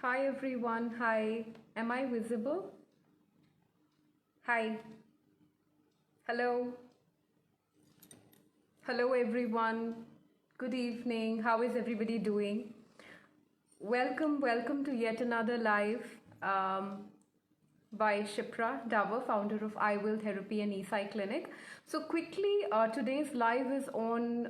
Hi everyone. Hi. Am I visible? Hi. Hello. Hello everyone. Good evening. How is everybody doing? Welcome to yet another live by Shipra Davar, founder of I Will Therapy and eSci Clinic. So quickly, today's live is on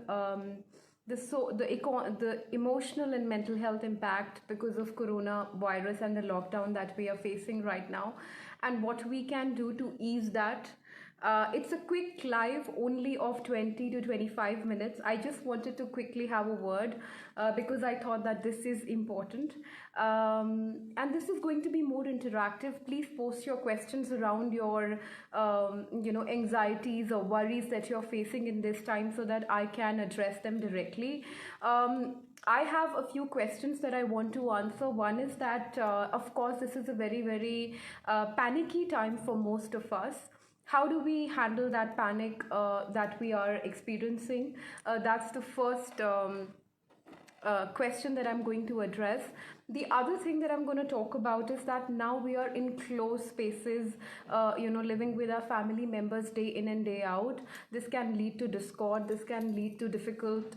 the emotional and mental health impact because of coronavirus and the lockdown that we are facing right now, and what we can do to ease that. It's a quick live only of 20 to 25 minutes. I just wanted to quickly have a word because I thought that this is important. And this is going to be more interactive. Please post your questions around your, anxieties or worries that you're facing in this time so that I can address them directly. I have a few questions that I want to answer. One is that, of course, this is a very, very panicky time for most of us. How do we handle that panic that we are experiencing? That's the first question that I'm going to address. The other thing that I'm going to talk about is that now we are in closed spaces, living with our family members day in and day out. This can lead to discord. This can lead to difficult,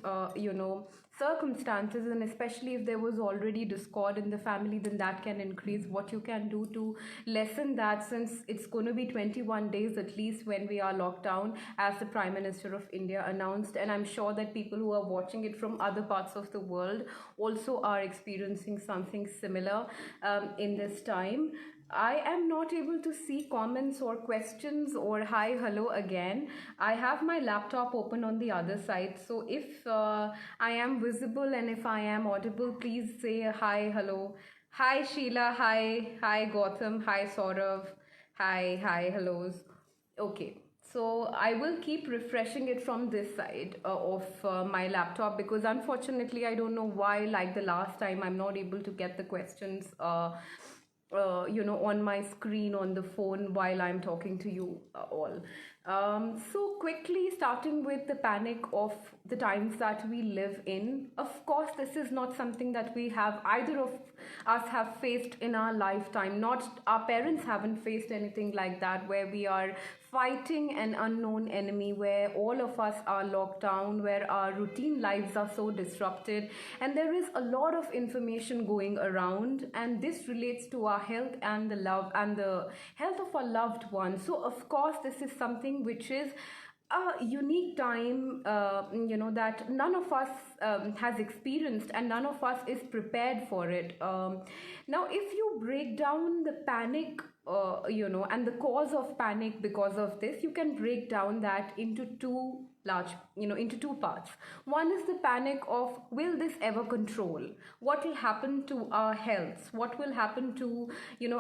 circumstances, and especially if there was already discord in the family, then that can increase. What you can do to lessen that, since it's going to be 21 days at least when we are locked down, as the Prime Minister of India announced, and I'm sure that people who are watching it from other parts of the world also are experiencing something similar in this time. I am not able to see comments or questions or hi, hello again. I have my laptop open on the other side. So if I am visible and if I am audible, please say hi, hello. Hi, Sheila. Hi, Gautam. Hi, Saurav. Hi, hellos. Okay. So I will keep refreshing it from this side of my laptop, because unfortunately I don't know why, like the last time, I'm not able to get the questions on my screen on the phone while I'm talking to you all. So quickly, starting with the panic of the times that we live in. Of course, this is not something that we have, either of us have faced in our lifetime. Not our parents haven't faced anything like that, where we are fighting an unknown enemy, where all of us are locked down, where our routine lives are so disrupted, and there is a lot of information going around, and this relates to our health and the love and the health of our loved ones. So of course, this is something which is a unique time, that none of us has experienced, and none of us is prepared for it. Now, if you break down the panic, and the cause of panic because of this, you can break down that into into two parts. One is the panic of, will this ever control? What will happen to our health? What will happen to,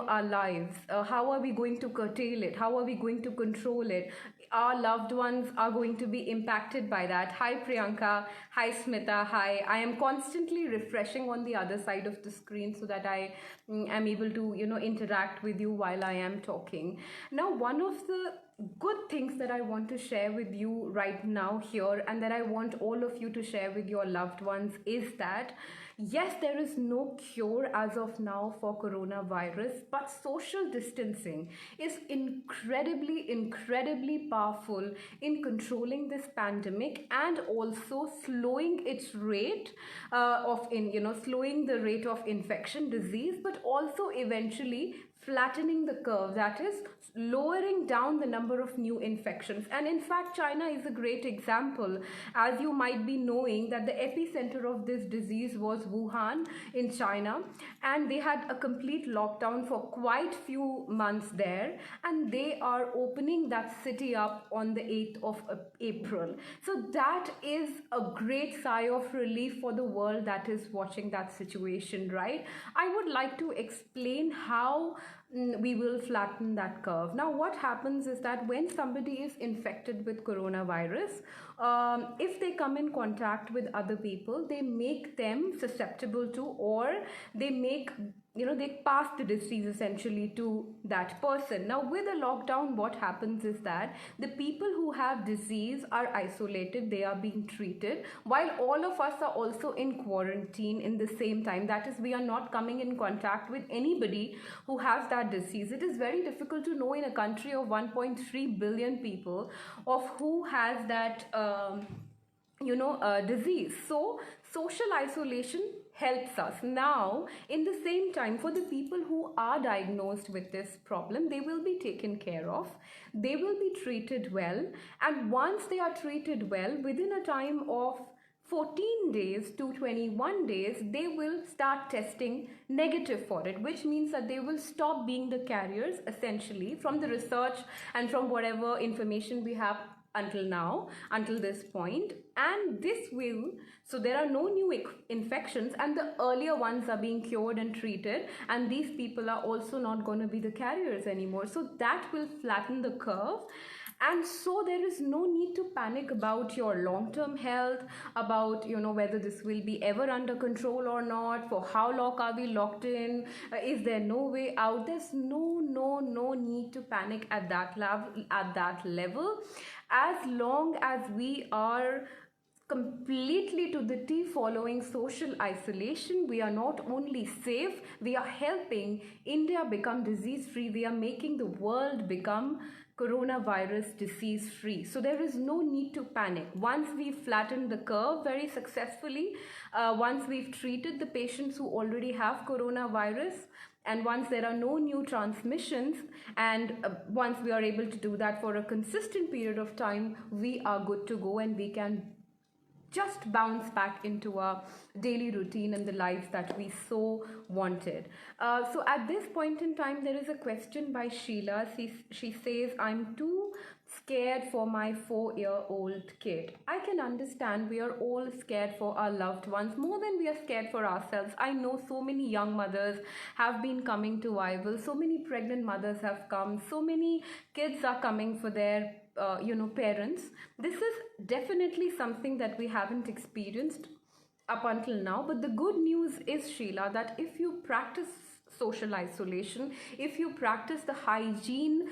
our lives? How are we going to curtail it? How are we going to control it? Our loved ones are going to be impacted by that. Hi, Priyanka. Hi, Smita. Hi. I am constantly refreshing on the other side of the screen so that I am able to, interact with you while I am talking. Now, one of the good things that I want to share with you right now here, and that I want all of you to share with your loved ones, is that yes, there is no cure as of now for coronavirus, but social distancing is incredibly powerful in controlling this pandemic, and also slowing its rate slowing the rate of infection disease, but also eventually flattening the curve, that is lowering down the number of new infections. And in fact, China is a great example. As you might be knowing, that the epicenter of this disease was Wuhan in China, and they had a complete lockdown for quite few months there, and they are opening that city up on the 8th of April. So that is a great sigh of relief for the world that is watching that situation, right? I would like to explain how we will flatten that curve. Now, what happens is that when somebody is infected with coronavirus, if they come in contact with other people, they make them susceptible to, or they make they pass the disease essentially to that person. Now with a lockdown, what happens is that the people who have disease are isolated, they are being treated, while all of us are also in quarantine in the same time. That is, we are not coming in contact with anybody who has that disease. It is very difficult to know in a country of 1.3 billion people of who has that disease. So social isolation helps us. Now in the same time, for the people who are diagnosed with this problem, they will be taken care of, they will be treated well, and once they are treated well, within a time of 14 days to 21 days, they will start testing negative for it, which means that they will stop being the carriers, essentially, from the research and from whatever information we have until now, until this point. And this will, so there are no new infections, and the earlier ones are being cured and treated, and these people are also not going to be the carriers anymore. So that will flatten the curve. And so there is no need to panic about your long-term health, about whether this will be ever under control or not, for how long are we locked in, is there no way out. There's no need to panic at that level. As long as we are completely to the T following social isolation, we are not only safe, we are helping India become disease free, we are making the world become coronavirus disease free. So there is no need to panic. Once we've flattened the curve very successfully, once we've treated the patients who already have coronavirus, and once there are no new transmissions, and once we are able to do that for a consistent period of time, we are good to go, and we can just bounce back into our daily routine and the lives that we so wanted. So at this point in time, there is a question by Sheila. She says, I'm too scared for my 4-year-old kid. I can understand, we are all scared for our loved ones more than we are scared for ourselves. I know so many young mothers have been coming to IVL, so many pregnant mothers have come, so many kids are coming for their parents. This is definitely something that we haven't experienced up until now. But the good news is, Sheila, that if you practice social isolation, if you practice the hygiene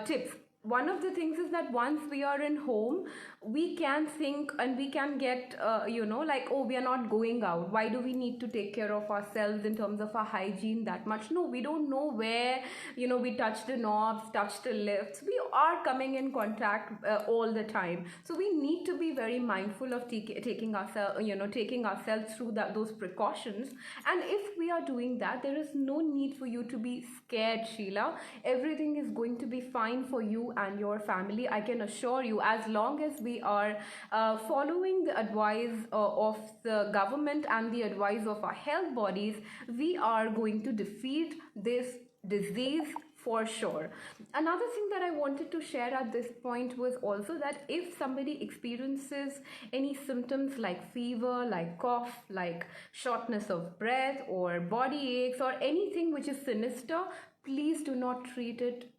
tips, one of the things is that once we are in home, we can think and we can get like, oh, we are not going out, why do we need to take care of ourselves in terms of our hygiene that much? No, we don't know where we touch the knobs, touch the lifts, we are coming in contact all the time. So we need to be very mindful of taking ourselves through those precautions. And if we are doing that, there is no need for you to be scared, Sheila. Everything is going to be fine for you and your family. I can assure you, as long as we are following the advice of the government and the advice of our health bodies, we are going to defeat this disease for sure. Another thing that I wanted to share at this point was also that if somebody experiences any symptoms like fever, like cough, like shortness of breath, or body aches, or anything which is sinister, please do not treat it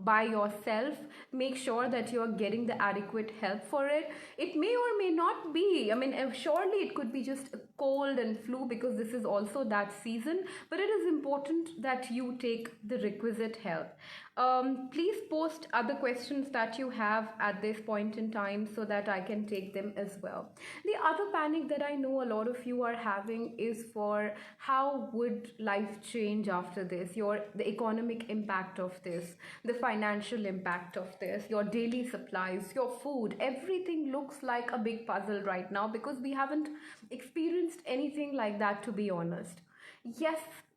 by yourself. Make sure that you are getting the adequate help for it. It may or may not be, surely it could be just a cold and flu, because this is also that season, but it is important that you take the requisite help. Please post other questions that you have at this point in time so that I can take them as well. The other panic that I know a lot of you are having is for how would life change after this, the economic impact of this, the financial impact of this, your daily supplies, your food. Everything looks like a big puzzle right now because we haven't experienced anything like that, to be honest.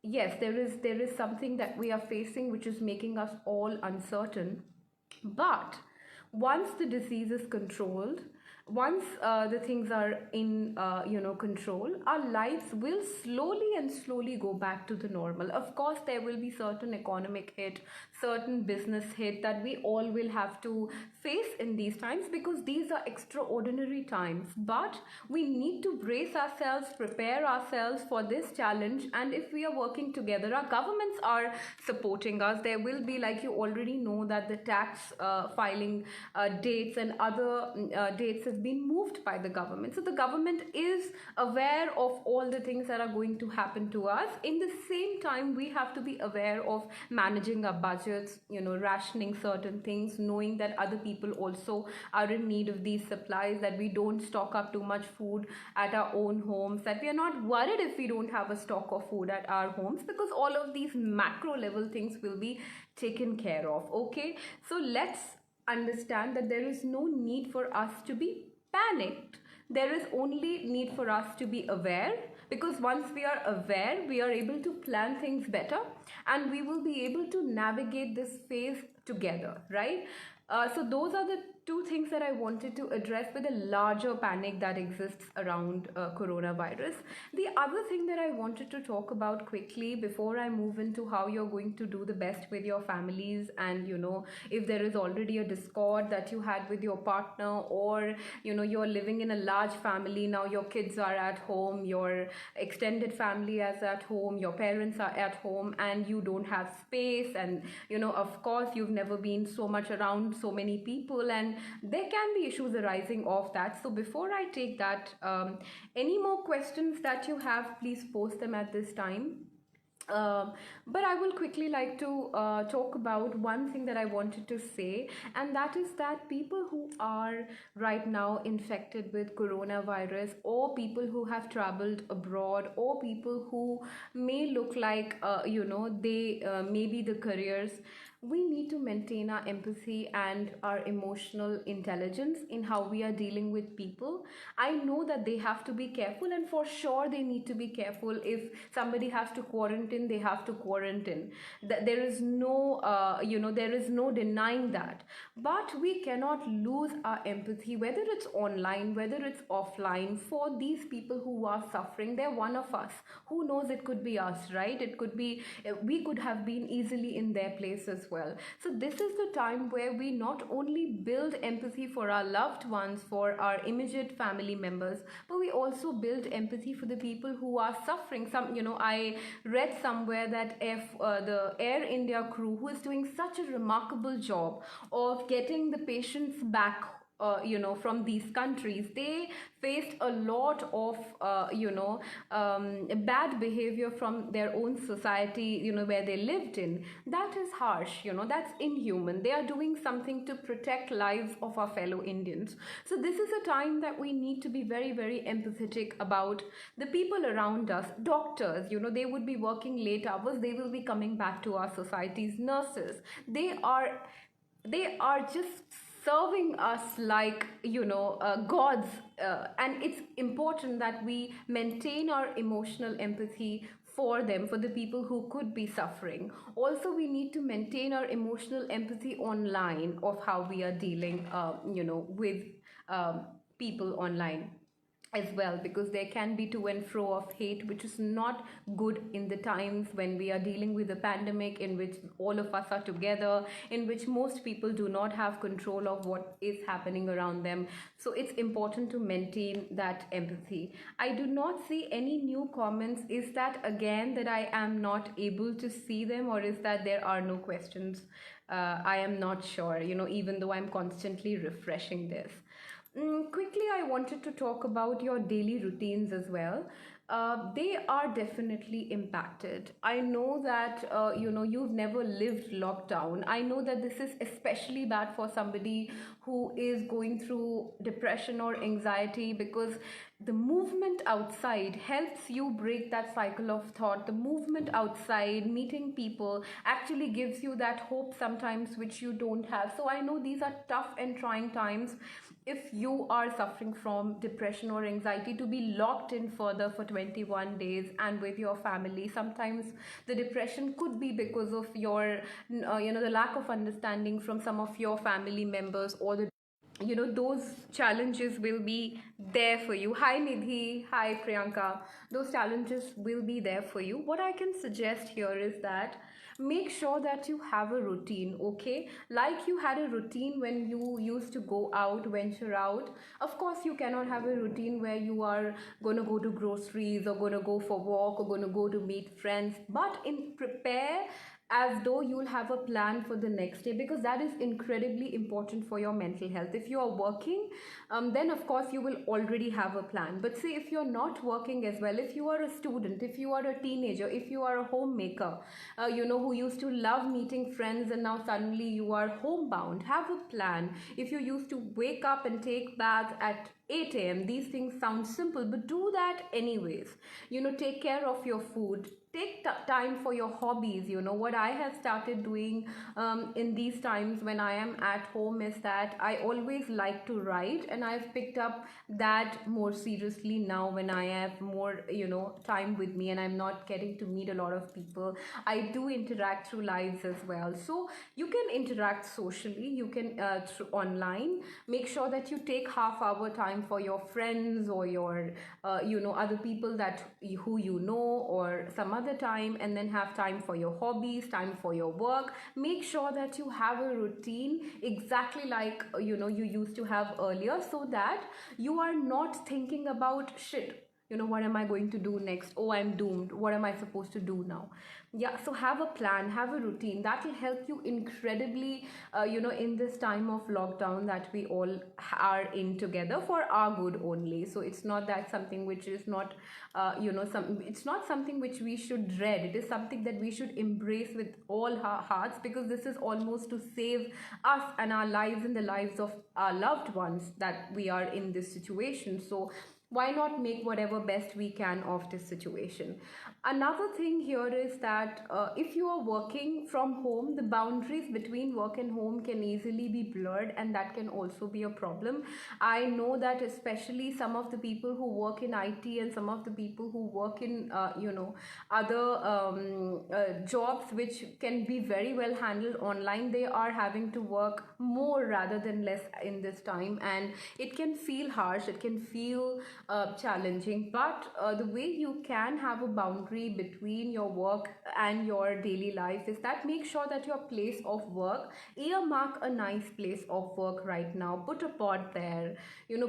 Yes, there is something that we are facing which is making us all uncertain. But once the disease is controlled, once the things are in control, our lives will slowly go back to the normal. Of course, there will be certain economic hit, certain business hit that we all will have to face in these times, because these are extraordinary times. But we need to brace ourselves, prepare ourselves for this challenge. And if we are working together, our governments are supporting us. There will be, like you already know, that the tax filing dates and other dates have has been moved by the government. So the government is aware of all the things that are going to happen to us. In the same time, we have to be aware of managing our budgets, rationing certain things, knowing that other people also are in need of these supplies, that we don't stock up too much food at our own homes, that we are not worried if we don't have a stock of food at our homes, because all of these macro level things will be taken care of. Okay, so let's understand that there is no need for us to be panicked. There is only need for us to be aware, because once we are aware, we are able to plan things better, and we will be able to navigate this phase together, right? So those are the two things that I wanted to address with a larger panic that exists around coronavirus. The other thing that I wanted to talk about quickly before I move into how you're going to do the best with your families, and if there is already a discord that you had with your partner, or you're living in a large family now, your kids are at home, your extended family is at home, your parents are at home, and you don't have space, and of course you've never been so much around so many people, and there can be issues arising of that. So before I take that, any more questions that you have, please post them at this time. But I will quickly like to talk about one thing that I wanted to say, and that is that people who are right now infected with coronavirus, or people who have traveled abroad, or people who may look like, they may be the careers, we need to maintain our empathy and our emotional intelligence in how we are dealing with people. I know that they have to be careful, and for sure they need to be careful. If somebody has to quarantine, they have to quarantine. There is no there is no denying that, but we cannot lose our empathy, whether it's online, whether it's offline, for these people who are suffering. They're one of us. Who knows, it could be us, right? It could be, we could have been easily in their place as well. So this is the time where we not only build empathy for our loved ones, for our immediate family members, but we also build empathy for the people who are suffering. I read somewhere that the Air India crew, who is doing such a remarkable job of getting the patients back from these countries, they faced a lot of bad behavior from their own society, where they lived in. That is harsh, that's inhuman. They are doing something to protect lives of our fellow Indians. So this is a time that we need to be very, very empathetic about the people around us. Doctors, they would be working late hours, they will be coming back to our societies. Nurses, they are just serving us like gods, and it's important that we maintain our emotional empathy for them, for the people who could be suffering. Also, we need to maintain our emotional empathy online of how we are dealing with people online as well, because there can be to and fro of hate, which is not good in the times when we are dealing with a pandemic, in which all of us are together, in which most people do not have control of what is happening around them. So it's important to maintain that empathy. I do not see any new comments. Is that again that I am not able to see them, or is that there are no questions? I am not sure, even though I'm constantly refreshing this. Quickly, I wanted to talk about your daily routines as well. They are definitely impacted. I know that you've never lived lockdown. I know that this is especially bad for somebody who is going through depression or anxiety, because the movement outside helps you break that cycle of thought. The movement outside, meeting people, actually gives you that hope sometimes which you don't have. So I know these are tough and trying times. If you are suffering from depression or anxiety, to be locked in further for 21 days and with your family, sometimes the depression could be because of your the lack of understanding from some of your family members, or those challenges will be there for you. Hi Nidhi, hi Priyanka. Those challenges will be there for you. What I can suggest here is that make sure that you have a routine, okay? Like you had a routine when you used to go out, venture out. Of course, you cannot have a routine where you are going to go to groceries, or going to go for walk, or going to go to meet friends, but in prepare as though you'll have a plan for the next day, because that is incredibly important for your mental health. If you are working, then of course you will already have a plan. But say if you're not working as well, if you are a student, if you are a teenager, if you are a homemaker, who used to love meeting friends and now suddenly you are homebound, have a plan. If you used to wake up and take bath at 8 a.m., these things sound simple, but do that anyways. Take care of your food, take time for your hobbies. What I have started doing in these times when I am at home is that I always like to write, and I've picked up that more seriously now when I have more time with me and I'm not getting to meet a lot of people. I do interact through lives as well, so you can interact socially, you can through online. Make sure that you take half hour time for your friends or your other people that who or some other time, and then have time for your hobbies, time for your work. Make sure that you have a routine exactly like you used to have earlier, so that you are not thinking about shit, what am I going to do next? Oh, I'm doomed, what am I supposed to do now? Yeah, so have a plan, have a routine that will help you incredibly in this time of lockdown that we all are in together for our good only. So it's not that something which is not it's not something which we should dread. It is something that we should embrace with all our hearts, because this is almost to save us and our lives and the lives of our loved ones that we are in this situation. So why not make whatever best we can of this situation? Another thing here is that if you are working from home, the boundaries between work and home can easily be blurred, and that can also be a problem. I know that especially some of the people who work in IT and some of the people who work in other jobs which can be very well handled online, they are having to work more rather than less in this time, and it can feel harsh, it can feel challenging. But the way you can have a boundary between your work and your daily life is that make sure that your place of work, earmark a nice place of work right now, put a pot there,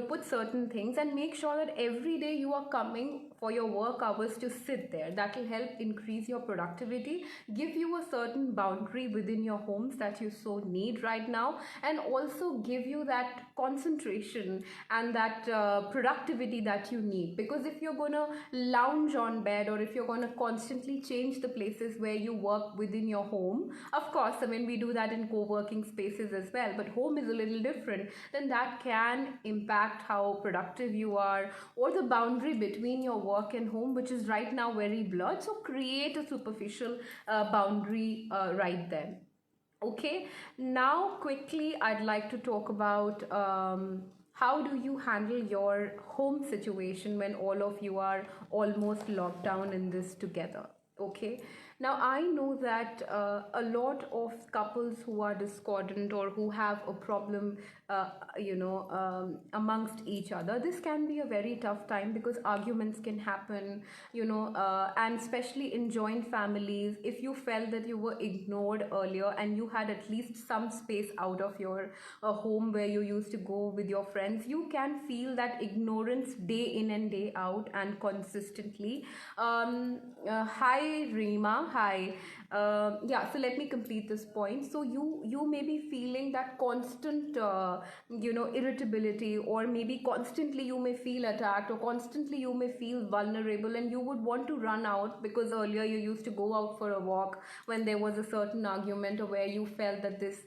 put certain things, and make sure that every day you are coming for your work hours to sit there. That will help increase your productivity, give you a certain boundary within your homes that you so need right now, and also give you that concentration and that productivity that you need. Because if you're going to lounge on bed, or if you're going to constantly change the places where you work within your home, of course, I mean, we do that in co-working spaces as well, but home is a little different, then that can impact how productive you are, or the boundary between your work and home, which is right now very blurred. So create a superficial boundary right then. Okay, now quickly I'd like to talk about how do you handle your home situation when all of you are almost locked down in this together. Okay, now I know that a lot of couples who are discordant or who have a problem amongst each other, this can be a very tough time because arguments can happen, and especially in joint families. If you felt that you were ignored earlier and you had at least some space out of your home where you used to go with your friends, you can feel that ignorance day in and day out and consistently. Hi Rima, hi. Yeah, so let me complete this point. So you may be feeling that constant irritability, or maybe constantly you may feel attacked, or constantly you may feel vulnerable, and you would want to run out because earlier you used to go out for a walk when there was a certain argument, or where you felt that this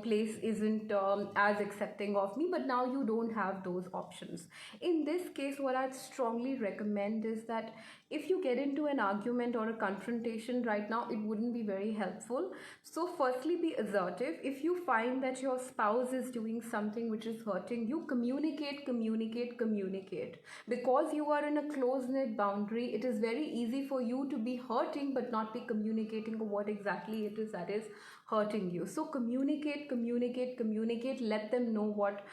place isn't as accepting of me, but now you don't have those options. In this case, what I'd strongly recommend is that if you get into an argument or a confrontation right now, it wouldn't be very helpful. So firstly, be assertive. If you find that your spouse is doing something which is hurting you, communicate, communicate, communicate. Because you are in a close-knit boundary, it is very easy for you to be hurting but not be communicating what exactly it is that is hurting you. So communicate, communicate, communicate. Let them know what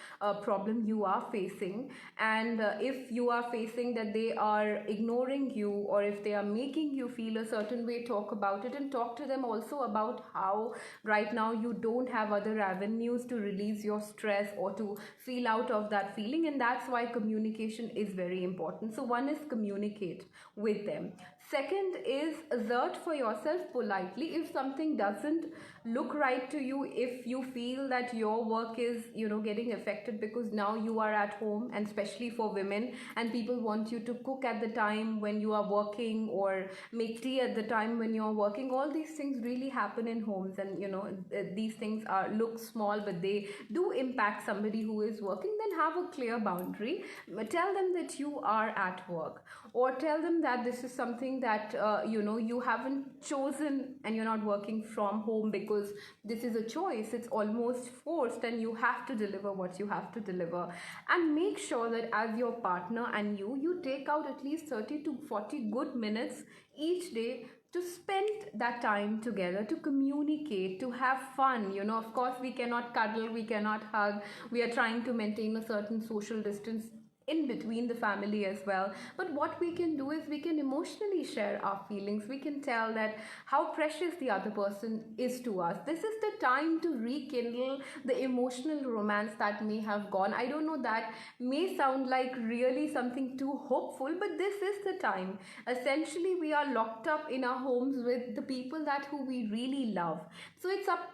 problem you are facing, and if you are facing that they are ignoring you, or if they are making you feel a certain way, talk about it, and talk to them also about how right now you don't have other avenues to release your stress or to feel out of that feeling. And that's why communication is very important. So one is communicate with them. Second is assert for yourself politely if something doesn't look right to you, if you feel that your work is getting affected because now you are at home, and especially for women, and people want you to cook at the time when you are working or make tea at the time when you're working. All these things really happen in homes, and these things are look small, but they do impact somebody who is working. Then have a clear boundary. Tell them that you are at work, or tell them that this is something that you haven't chosen, and you're not working from home because this is a choice. It's almost forced, and you have to deliver what you have to deliver. And make sure that as your partner and you take out at least 30 to 40 good minutes each day to spend that time together, to communicate, to have fun. Of course, we cannot cuddle, we cannot hug. We are trying to maintain a certain social distance in between the family as well. But what we can do is we can emotionally share our feelings. We can tell that how precious the other person is to us. This is the time to rekindle the emotional romance that may have gone. I don't know, that may sound like really something too hopeful, but this is the time. Essentially, we are locked up in our homes with the people that who we really love. So it's up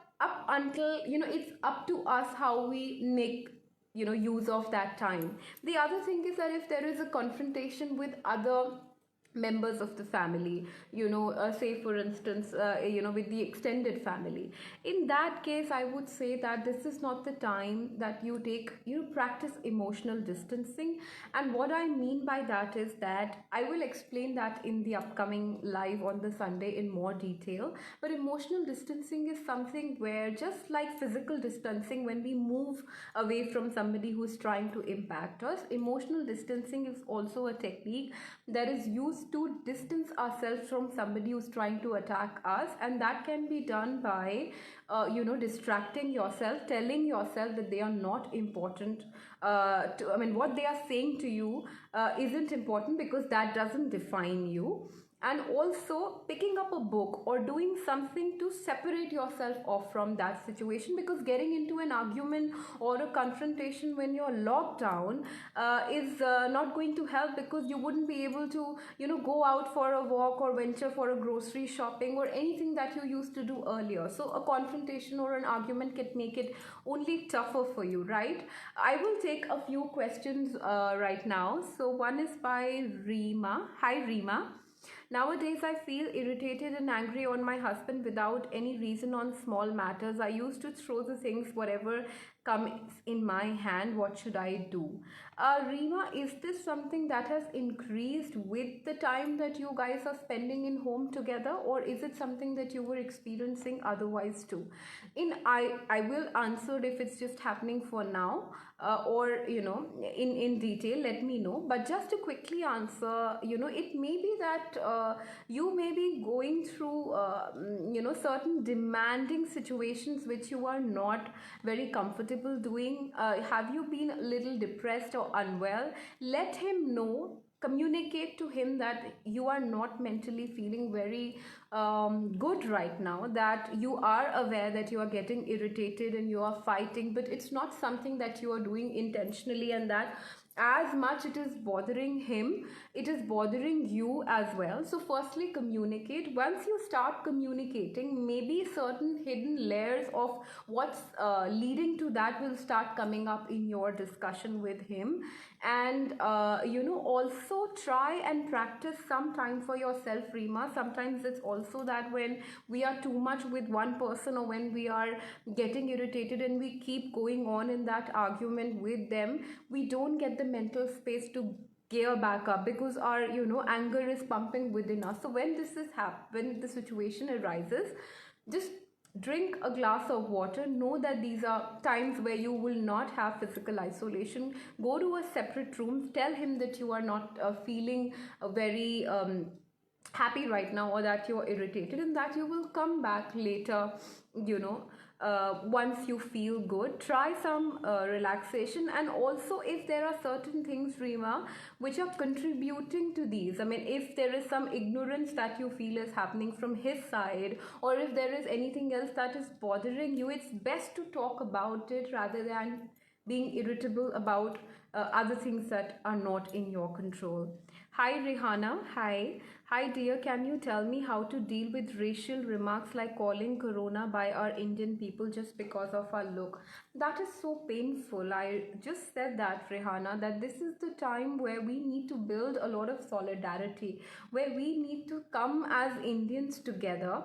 until it's up to us how we make use of that time. The other thing is that if there is a confrontation with other members of the family, say for instance, with the extended family, in that case I would say that this is not the time that you take, practice emotional distancing. And what I mean by that is that I will explain that in the upcoming live on the Sunday in more detail. But emotional distancing is something where, just like physical distancing, when we move away from somebody who's trying to impact us, emotional distancing is also a technique that is used to distance ourselves from somebody who's trying to attack us. And that can be done by distracting yourself, telling yourself that they are not important. What they are saying to you isn't important, because that doesn't define you. And also picking up a book or doing something to separate yourself off from that situation, because getting into an argument or a confrontation when you're locked down is not going to help, because you wouldn't be able to go out for a walk or venture for a grocery shopping or anything that you used to do earlier. So a confrontation or an argument can make it only tougher for you, right? I will take a few questions right now. So one is by Rima. Hi Rima. Nowadays, I feel irritated and angry on my husband without any reason on small matters. I used to throw the things, whatever comes in my hand. What should I do? Rima, is this something that has increased with the time that you guys are spending in home together, or is it something that you were experiencing otherwise too? I will answer if it's just happening for now, or in detail, let me know. But just to quickly answer, it may be that you may be going through certain demanding situations which you are not very comfortable doing. Have you been a little depressed or unwell? Let him know, communicate to him that you are not mentally feeling very good right now, that you are aware that you are getting irritated and you are fighting, but it's not something that you are doing intentionally, and that as much it is bothering him, it is bothering you as well. So firstly, communicate. Once you start communicating, maybe certain hidden layers of what's leading to that will start coming up in your discussion with him. And also try and practice some time for yourself, Rima. Sometimes it's also that when we are too much with one person, or when we are getting irritated and we keep going on in that argument with them, we don't get the mental space to gear back up, because our anger is pumping within us. So when when the situation arises, just drink a glass of water. Know that these are times where you will not have physical isolation. Go to a separate room. Tell him that you are not feeling very happy right now, or that you're irritated, and that you will come back later, once you feel good, try some relaxation. And also, if there are certain things, Rima, which are contributing to these, I mean, if there is some ignorance that you feel is happening from his side, or if there is anything else that is bothering you, it's best to talk about it rather than being irritable about other things that are not in your control. Hi, Rihanna. Hi. Hi, dear. Can you tell me how to deal with racial remarks like calling Corona by our Indian people just because of our look? That is so painful. I just said that, Rihanna, that this is the time where we need to build a lot of solidarity, where we need to come as Indians together.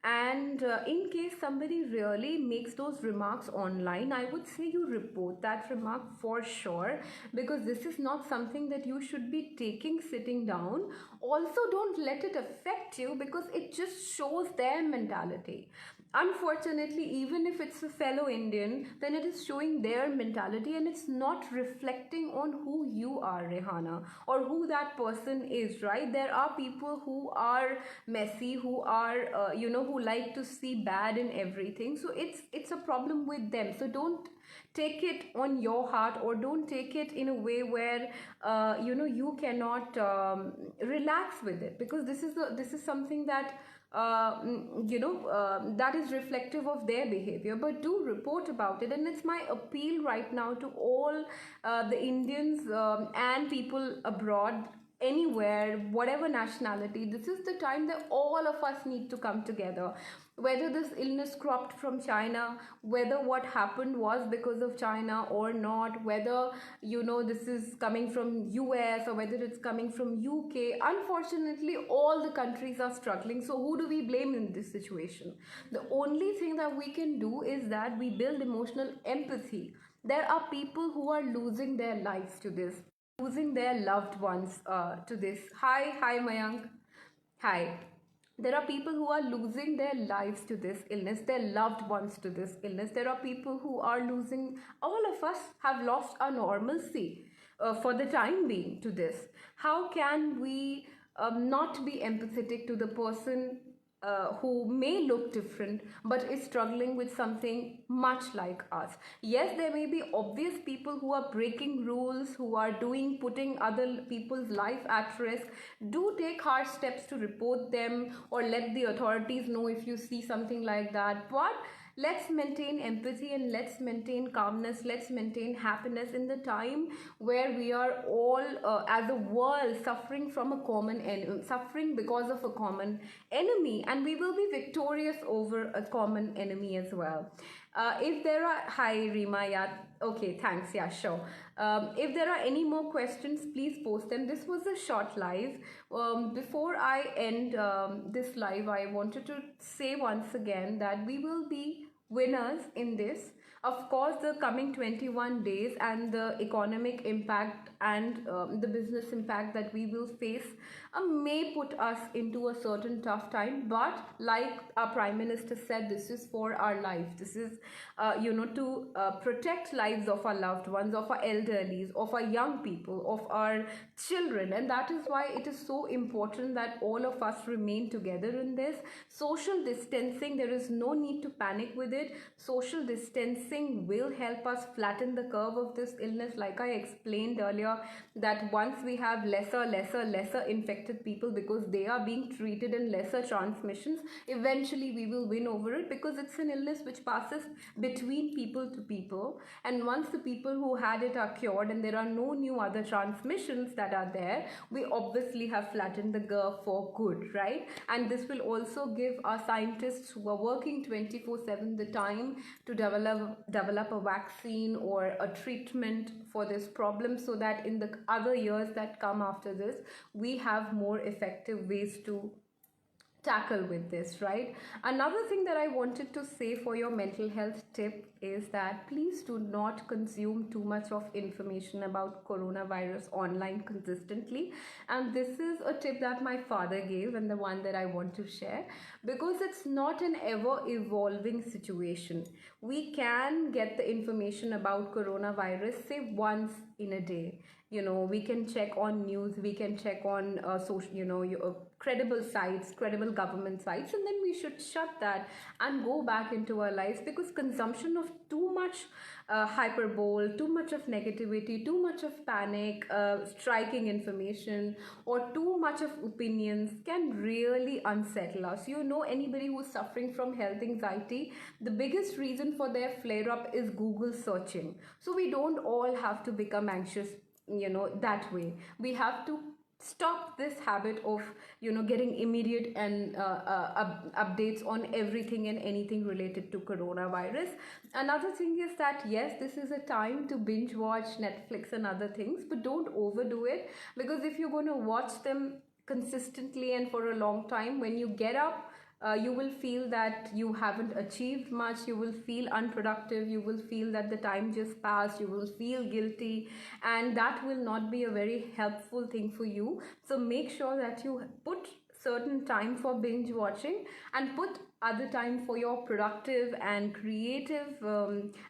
And in case somebody really makes those remarks online, I would say you report that remark for sure, because this is not something that you should be taking sitting down. Also, don't let it affect you, because it just shows their mentality. Unfortunately, even if it's a fellow Indian, then it is showing their mentality and it's not reflecting on who you are, Rehana, or who that person is, right? There are people who are messy, who are, who like to see bad in everything. So it's a problem with them. So don't take it on your heart, or don't take it in a way where you cannot relax with it, because this is something that that is reflective of their behavior. But do report about it, and it's my appeal right now to all the Indians and people abroad, anywhere, whatever nationality. This is the time that all of us need to come together. Whether this illness cropped from China, whether what happened was because of China or not, whether this is coming from US or whether it's coming from UK, unfortunately all the countries are struggling. So who do we blame in this situation? The only thing that we can do is that we build emotional empathy. There are people who are losing their lives to this, losing their loved ones to this. Hi, Mayank. Hi. There are people who are losing their lives to this illness, their loved ones to this illness. There are people who are losing, all of us have lost our normalcy for the time being to this. How can we not be empathetic to the person who may look different but is struggling with something much like us? Yes, there may be obvious people who are breaking rules, who are putting other people's life at risk. Do take hard steps to report them, or let the authorities know if you see something like that. But let's maintain empathy and let's maintain calmness, let's maintain happiness in the time where we are all as a world suffering from a common enemy, suffering because of a common enemy, and we will be victorious over a common enemy as well. If there are, hi Rima, yeah, okay, thanks, yeah, sure. If there are any more questions, please post them. This was a short live. Before I end this live, I wanted to say once again that we will be winners in this. Of course, the coming 21 days and the economic impact and the business impact that we will face may put us into a certain tough time. But like our Prime Minister said, this is for our life. This is, to protect lives of our loved ones, of our elderlies, of our young people, of our children. And that is why it is so important that all of us remain together in this. Social distancing, there is no need to panic with it. Social distancing will help us flatten the curve of this illness. Like I explained earlier, that once we have lesser infected people, because they are being treated in lesser transmissions, eventually we will win over it, because it's an illness which passes between people to people. And once the people who had it are cured and there are no new other transmissions that are there, we obviously have flattened the curve for good, right? And this will also give our scientists who are working 24/7 the time to develop a vaccine or a treatment for this problem, so that in the other years that come after this, we have more effective ways to tackle with this, right? Another thing that I wanted to say for your mental health tip is that please do not consume too much of information about coronavirus online consistently. And this is a tip that my father gave, and the one that I want to share, because it's not an ever evolving situation. We can get the information about coronavirus, say, once in a day. We can check on news, we can check on social, credible sites, credible government sites, and then we should shut that and go back into our lives, because consumption of too much hyperbole, too much of negativity, too much of panic, striking information, or too much of opinions can really unsettle us. Anybody who's suffering from health anxiety, the biggest reason for their flare up is Google searching. So we don't all have to become anxious, that way. We have to stop this habit of getting immediate and updates on everything and anything related to coronavirus. Another thing is that yes, this is a time to binge watch Netflix and other things, but don't overdo it, because if you're going to watch them consistently and for a long time, when you get up, you will feel that you haven't achieved much, you will feel unproductive, you will feel that the time just passed, you will feel guilty, and that will not be a very helpful thing for you. So make sure that you put certain time for binge watching and put other time for your productive and creative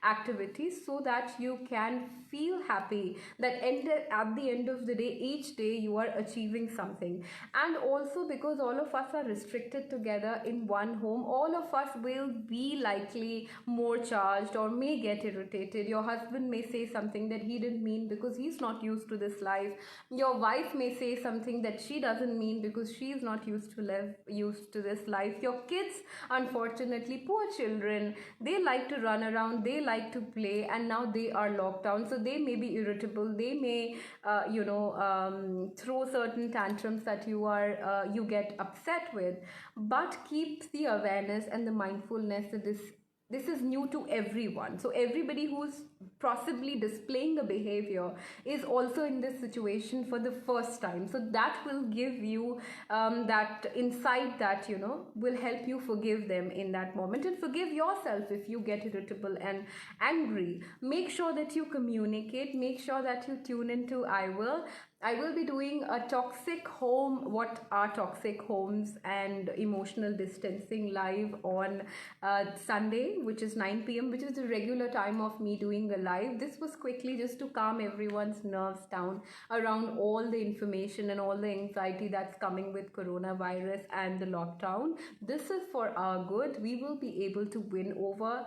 activities, so that you can feel happy that at the end of the day, each day you are achieving something. And also, because all of us are restricted together in one home, all of us will be likely more charged or may get irritated. Your husband may say something that he didn't mean because he's not used to this life. Your wife may say something that she doesn't mean because she's not used to this life. Your kids, unfortunately, poor children, they like to run around, they like to play, and now they are locked down, so they may be irritable, they may throw certain tantrums that you get upset with. But keep the awareness and the mindfulness that this is new to everyone. So everybody who's possibly displaying the behavior is also in this situation for the first time. So that will give you that insight that will help you forgive them in that moment, and forgive yourself if you get irritable and angry. Make sure that you communicate, make sure that you tune into I will be doing a toxic home, what are toxic homes and emotional distancing, live on Sunday, which is 9 p.m., which is the regular time of me doing a live. This was quickly just to calm everyone's nerves down around all the information and all the anxiety that's coming with coronavirus and the lockdown. This is for our good. We will be able to win over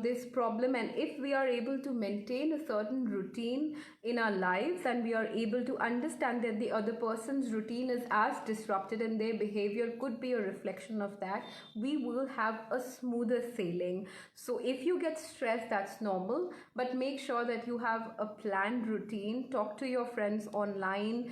this problem, and if we are able to maintain a certain routine in our lives, and we are able to understand that the other person's routine is as disrupted and their behavior could be a reflection of that, we will have a smoother sailing. So if you get stressed, that's normal, but make sure that you have a planned routine. Talk to your friends online.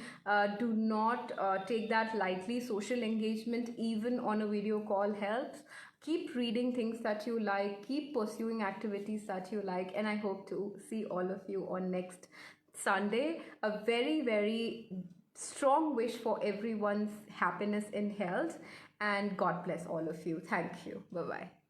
Do not take that lightly. Social engagement, even on a video call, helps. Keep reading things that you like, keep pursuing activities that you like, and I hope to see all of you on next Sunday. A very, very strong wish for everyone's happiness and health, and God bless all of you. Thank you. Bye bye.